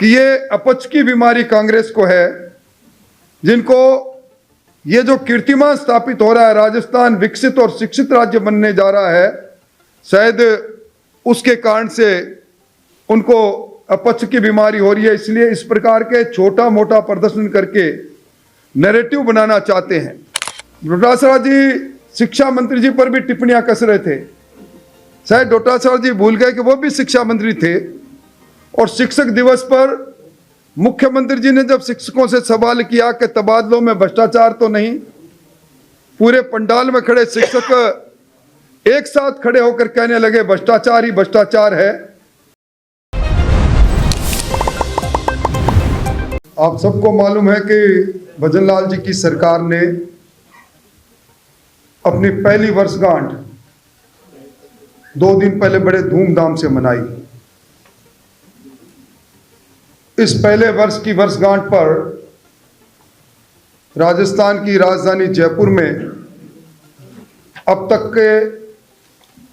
कि ये अपच की बीमारी कांग्रेस को है, जिनको ये जो कीर्तिमान स्थापित हो रहा है, राजस्थान विकसित और शिक्षित राज्य बनने जा रहा है, शायद उसके कारण से उनको अपच की बीमारी हो रही है। इसलिए इस प्रकार के छोटा मोटा प्रदर्शन करके नैरेटिव बनाना चाहते हैं। डोटासरा जी शिक्षा मंत्री जी पर भी टिप्पणियां कस रहे थे। शायद डोटासरा जी भूल गए कि वो भी शिक्षा मंत्री थे, और शिक्षक दिवस पर मुख्यमंत्री जी ने जब शिक्षकों से सवाल किया कि तबादलों में भ्रष्टाचार तो नहीं, पूरे पंडाल में खड़े शिक्षक एक साथ खड़े होकर कहने लगे भ्रष्टाचार ही भ्रष्टाचार है। आप सबको मालूम है कि भजनलाल जी की सरकार ने अपनी पहली वर्षगांठ 2 दिन पहले बड़े धूमधाम से मनाई। इस पहले वर्ष की वर्षगांठ पर राजस्थान की राजधानी जयपुर में अब तक के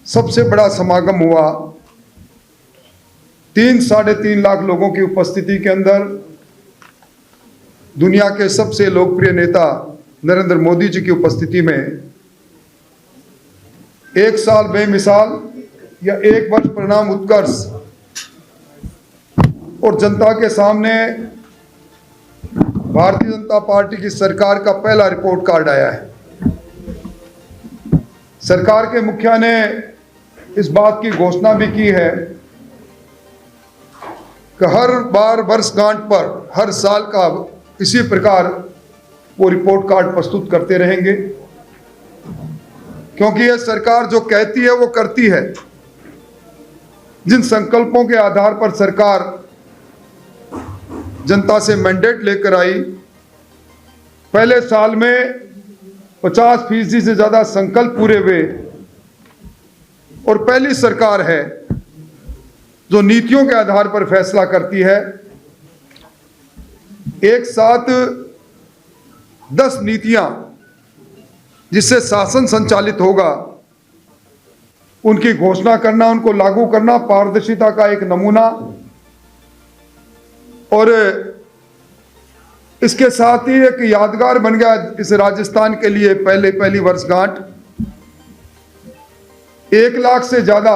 सबसे बड़ा समागम हुआ। 3-3.5 लाख लोगों की उपस्थिति के अंदर दुनिया के सबसे लोकप्रिय नेता नरेंद्र मोदी जी की उपस्थिति में एक साल बेमिसाल या एक वर्ष परिणाम उत्कर्ष और जनता के सामने भारतीय जनता पार्टी की सरकार का पहला रिपोर्ट कार्ड आया है। सरकार के मुखिया ने इस बात की घोषणा भी की है कि हर बार वर्षगांठ पर हर साल का इसी प्रकार वो रिपोर्ट कार्ड प्रस्तुत करते रहेंगे, क्योंकि यह सरकार जो कहती है वो करती है। जिन संकल्पों के आधार पर सरकार जनता से मैंडेट लेकर आई, पहले साल में 50% से ज्यादा संकल्प पूरे हुए, और पहली सरकार है जो नीतियों के आधार पर फैसला करती है। एक साथ 10 नीतियां जिससे शासन संचालित होगा, उनकी घोषणा करना, उनको लागू करना पारदर्शिता का एक नमूना। और इसके साथ ही एक यादगार बन गया इस राजस्थान के लिए पहली वर्षगांठ। 1 लाख से ज्यादा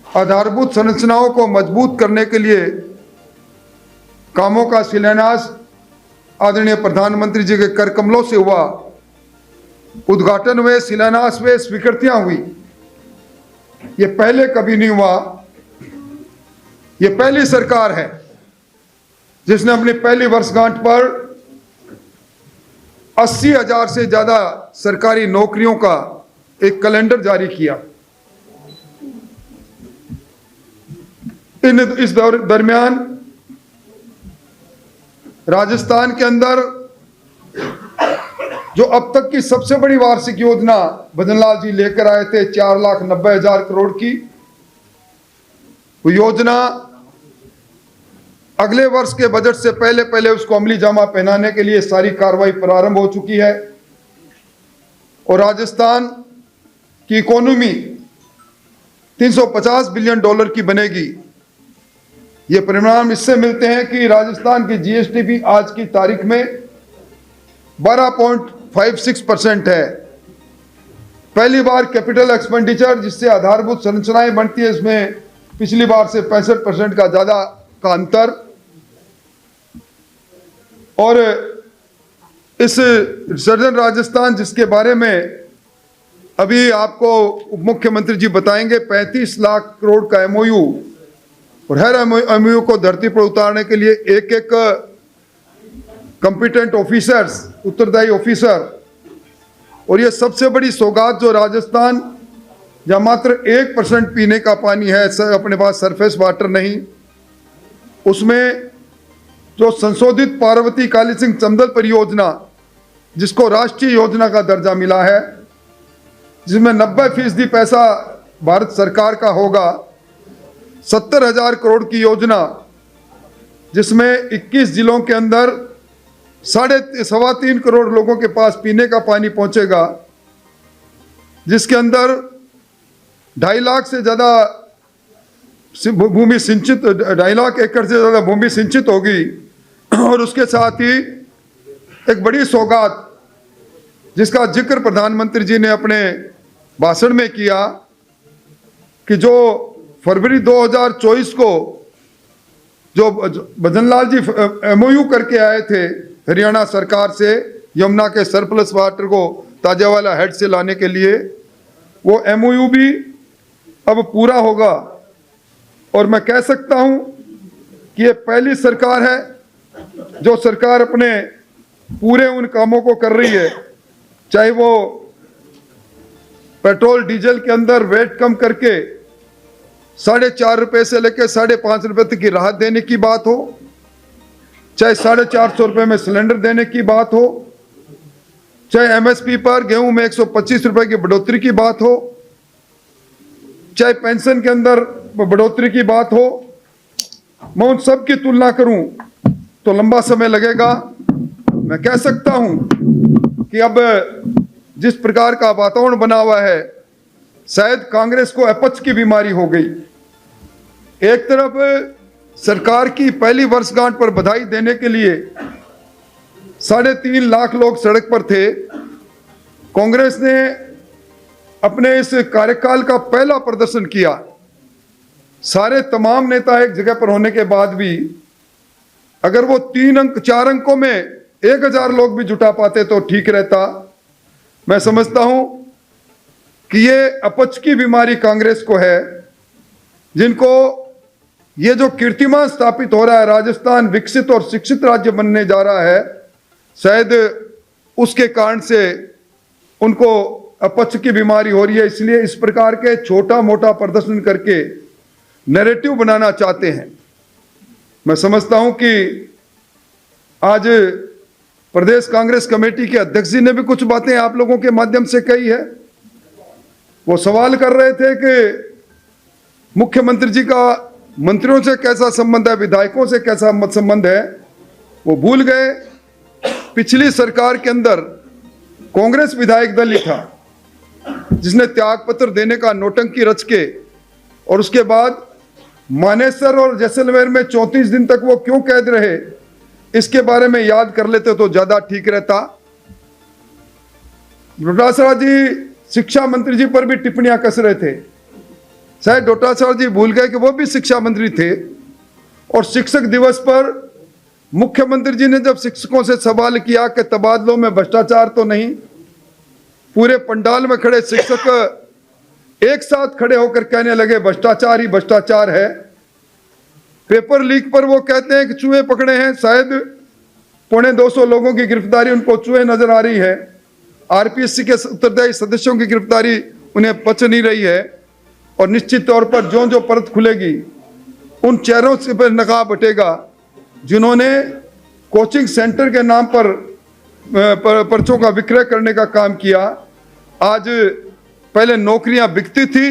आधारभूत संरचनाओं को मजबूत करने के लिए कामों का शिलान्यास आदरणीय प्रधानमंत्री जी के कर कमलों से हुआ। उद्घाटन हुए, शिलान्यास हुए, स्वीकृतियां हुई। ये पहले कभी नहीं हुआ। ये पहली सरकार है जिसने अपनी पहली वर्षगांठ पर 80,000 से ज्यादा सरकारी नौकरियों का एक कैलेंडर जारी किया। इस दरमियान राजस्थान के अंदर जो अब तक की सबसे बड़ी वार्षिक योजना भजनलाल जी लेकर आए थे, 4,90,000 करोड़ की, वो योजना अगले वर्ष के बजट से पहले उसको अमली जामा पहनाने के लिए सारी कार्रवाई प्रारंभ हो चुकी है। और राजस्थान की इकोनॉमी $350 बिलियन की बनेगी। ये परिणाम इससे मिलते हैं कि राजस्थान की जीएसटी भी आज की तारीख में 12.56% है। पहली बार कैपिटल एक्सपेंडिचर, जिससे आधारभूत संरचनाएं बनती है, इसमें पिछली बार से 65% का ज्यादा का अंतर। और इस सर्जन राजस्थान, जिसके बारे में अभी आपको उप मुख्यमंत्री जी बताएंगे, 35 लाख करोड़ का एमओयू, और हर एमओयू को धरती पर उतारने के लिए एक कंपिटेंट ऑफिसर्स, उत्तरदायी ऑफिसर। और ये सबसे बड़ी सौगात जो राजस्थान, जहाँ मात्र 1% पीने का पानी है, अपने पास सरफेस वाटर नहीं, उसमें जो संशोधित पार्वती काली सिंह चंदल परियोजना, जिसको राष्ट्रीय योजना का दर्जा मिला है, जिसमें 90% पैसा भारत सरकार का होगा, 70,000 करोड़ की योजना, जिसमें 21 जिलों के अंदर 3.25 करोड़ लोगों के पास पीने का पानी पहुंचेगा, जिसके अंदर 2.5 लाख से ज्यादा भूमि सिंचित 2.5 लाख एकड़ से ज़्यादा भूमि सिंचित होगी। और उसके साथ ही एक बड़ी सौगात जिसका जिक्र प्रधानमंत्री जी ने अपने भाषण में किया कि जो फरवरी 2024 को जो भजनलाल जी MOU करके आए थे हरियाणा सरकार से यमुना के सरप्लस वाटर को ताजावाला हेड से लाने के लिए, वो MOU भी अब पूरा होगा। और मैं कह सकता हूं कि ये पहली सरकार है जो सरकार अपने पूरे उन कामों को कर रही है, चाहे वो पेट्रोल डीजल के अंदर वेट कम करके 4.5 रुपए से लेकर 5.5 रुपए तक की राहत देने की बात हो, चाहे 450 रुपए में सिलेंडर देने की बात हो, चाहे MSP पर गेहूं में 125 रुपए की बढ़ोतरी की बात हो, चाहे पेंशन के अंदर बढ़ोतरी की बात हो। मैं उन सब की तुलना करूं तो लंबा समय लगेगा। मैं कह सकता हूं कि अब जिस प्रकार का वातावरण बना हुआ है, शायद कांग्रेस को अपच की बीमारी हो गई। एक तरफ सरकार की पहली वर्षगांठ पर बधाई देने के लिए 3.5 लाख लोग सड़क पर थे। कांग्रेस ने अपने इस कार्यकाल का पहला प्रदर्शन किया। सारे तमाम नेता एक जगह पर होने के बाद भी अगर वो 4 अंकों में 1000 लोग भी जुटा पाते तो ठीक रहता। मैं समझता हूं कि ये अपच की बीमारी कांग्रेस को है, जिनको ये जो कीर्तिमान स्थापित हो रहा है, राजस्थान विकसित और शिक्षित राज्य बनने जा रहा है, शायद उसके कारण से उनको अपच की बीमारी हो रही है। इसलिए इस प्रकार के छोटा मोटा प्रदर्शन करके नैरेटिव बनाना चाहते हैं। मैं समझता हूं कि आज प्रदेश कांग्रेस कमेटी के अध्यक्ष जी ने भी कुछ बातें आप लोगों के माध्यम से कही है। वो सवाल कर रहे थे कि मुख्यमंत्री जी का मंत्रियों से कैसा संबंध है, विधायकों से कैसा संबंध है। वो भूल गए पिछली सरकार के अंदर कांग्रेस विधायक दल ही था जिसने त्याग पत्र देने का नौटंकी रच के, और उसके बाद मानेसर और जैसलमेर में 34 दिन तक वो क्यों कैद रहे, इसके बारे में याद कर लेते तो ज्यादा ठीक रहता। डोटासरा जी शिक्षा मंत्री जी पर भी टिप्पणियां कस रहे थे। शायद डोटासरा जी भूल गए कि वो भी शिक्षा मंत्री थे। और शिक्षक दिवस पर मुख्यमंत्री जी ने जब शिक्षकों से सवाल किया कि तबादलों में भ्रष्टाचार तो नहीं, पूरे पंडाल में खड़े शिक्षक एक साथ खड़े होकर कहने लगे भ्रष्टाचार ही भ्रष्टाचार है। पेपर लीक पर वो कहते हैं कि चूहे पकड़े हैं, शायद 250 लोगों की गिरफ्तारी उनको चूहे नजर आ रही है। RPSC के उत्तरदायी सदस्यों की गिरफ्तारी उन्हें पच नहीं रही है। और निश्चित तौर पर जो परत खुलेगी उन चेहरों से पर नकाब हटेगा जिन्होंने कोचिंग सेंटर के नाम पर पर्चों का विक्रय करने का काम किया। आज पहले नौकरियां बिकती थी,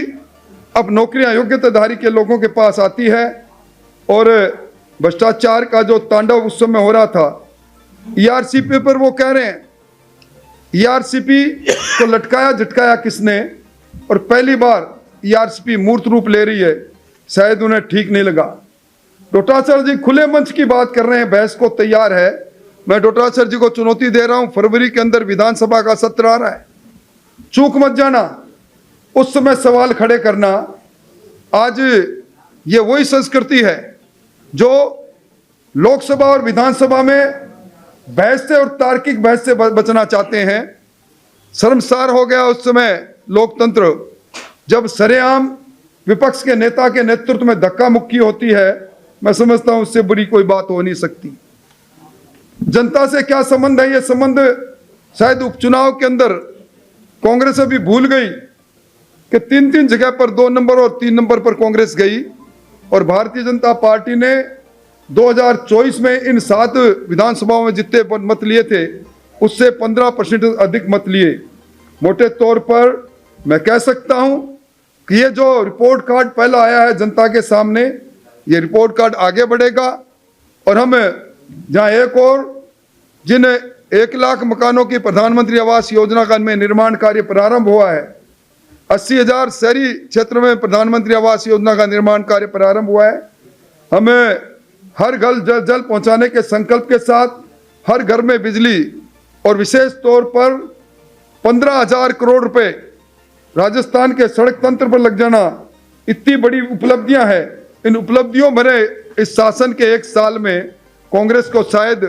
अब नौकरियां योग्यताधारी के लोगों के पास आती है। और भ्रष्टाचार का जो तांडव उस समय हो रहा था, ERCP पर वो कह रहे हैं ERCP को लटकाया झटकाया किसने, और पहली बार ERCP मूर्त रूप ले रही है। शायद उन्हें ठीक नहीं लगा। डोटासरा जी खुले मंच की बात कर रहे हैं, बहस को तैयार है। मैं डोटासरा जी को चुनौती दे रहा हूं, फरवरी के अंदर विधानसभा का सत्र आ रहा है, चूक मत जाना, उस समय सवाल खड़े करना। आज ये वही संस्कृति है जो लोकसभा और विधानसभा में बहस से और तार्किक बहस से बचना चाहते हैं। शर्मसार हो गया उस समय लोकतंत्र जब सरेआम विपक्ष के नेता के नेतृत्व में धक्का मुक्की होती है। मैं समझता हूं उससे बुरी कोई बात हो नहीं सकती। जनता से क्या संबंध है, ये संबंध शायद उपचुनाव के अंदर कांग्रेस अभी भूल गई कि 3 जगह पर 2 नंबर और 3 नंबर पर कांग्रेस गई। और भारतीय जनता पार्टी ने 2024 में इन 7 विधानसभाओं में जितने मत लिए थे उससे 15% अधिक मत लिए। मोटे तौर पर मैं कह सकता हूं कि ये जो रिपोर्ट कार्ड पहला आया है जनता के सामने, ये रिपोर्ट कार्ड आगे बढ़ेगा। और हम जहां एक और जिन 1 लाख मकानों की प्रधानमंत्री आवास योजना का में निर्माण कार्य प्रारंभ हुआ है, 80,000 शहरी क्षेत्र में प्रधानमंत्री आवास योजना का निर्माण कार्य प्रारंभ हुआ है। हमें हर घर जल पहुंचाने के संकल्प के साथ हर घर में बिजली और विशेष तौर पर 15,000 करोड़ रुपए राजस्थान के सड़क तंत्र पर लग जाना, इतनी बड़ी उपलब्धियां हैं। इन उपलब्धियों भरे इस शासन के 1 साल में कांग्रेस को शायद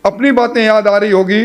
अपनी बातें याद आ रही होगी,